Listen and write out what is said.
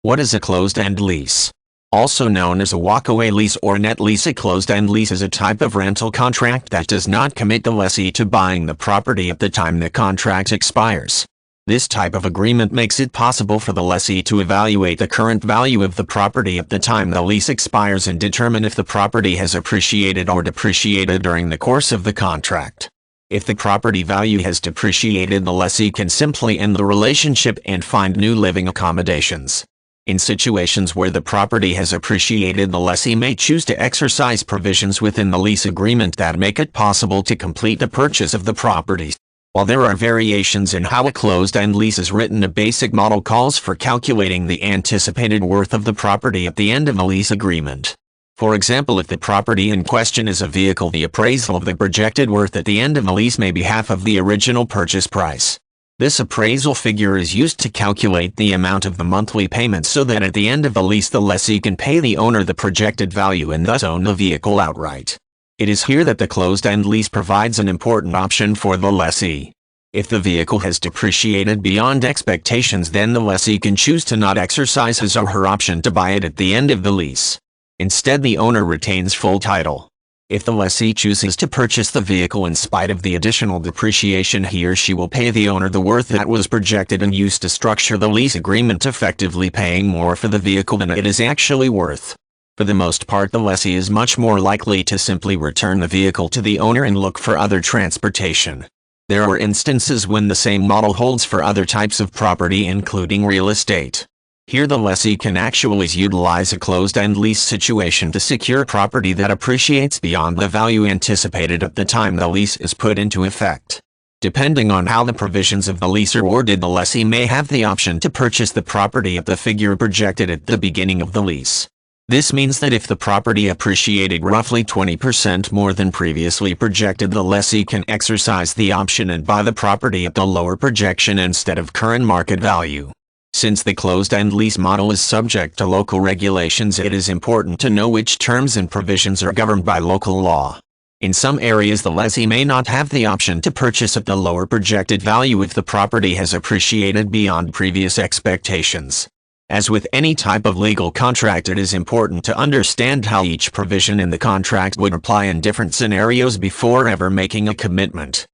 What is a closed-end lease? Also known as a walkaway lease or net lease, a closed-end lease is a type of rental contract that does not commit the lessee to buying the property at the time the contract expires. This type of agreement makes it possible for the lessee to evaluate the current value of the property at the time the lease expires and determine if the property has appreciated or depreciated during the course of the contract. If the property value has depreciated, the lessee can simply end the relationship and find new living accommodations. In situations where the property has appreciated, the lessee may choose to exercise provisions within the lease agreement that make it possible to complete the purchase of the property. While there are variations in how a closed-end lease is written, a basic model calls for calculating the anticipated worth of the property at the end of the lease agreement. For example, if the property in question is a vehicle, the appraisal of the projected worth at the end of the lease may be half of the original purchase price. This appraisal figure is used to calculate the amount of the monthly payments so that at the end of the lease the lessee can pay the owner the projected value and thus own the vehicle outright. It is here that the closed-end lease provides an important option for the lessee. If the vehicle has depreciated beyond expectations, then the lessee can choose to not exercise his or her option to buy it at the end of the lease. Instead, the owner retains full title. If the lessee chooses to purchase the vehicle in spite of the additional depreciation, he or she will pay the owner the worth that was projected and used to structure the lease agreement, effectively paying more for the vehicle than it is actually worth. For the most part, the lessee is much more likely to simply return the vehicle to the owner and look for other transportation. There are instances when the same model holds for other types of property, including real estate. Here the lessee can actually utilize a closed-end lease situation to secure property that appreciates beyond the value anticipated at the time the lease is put into effect. Depending on how the provisions of the lease are worded, the lessee may have the option to purchase the property at the figure projected at the beginning of the lease. This means that if the property appreciated roughly 20% more than previously projected, the lessee can exercise the option and buy the property at the lower projection instead of current market value. Since the closed-end lease model is subject to local regulations, it is important to know which terms and provisions are governed by local law. In some areas, the lessee may not have the option to purchase at the lower projected value if the property has appreciated beyond previous expectations. As with any type of legal contract, it is important to understand how each provision in the contract would apply in different scenarios before ever making a commitment.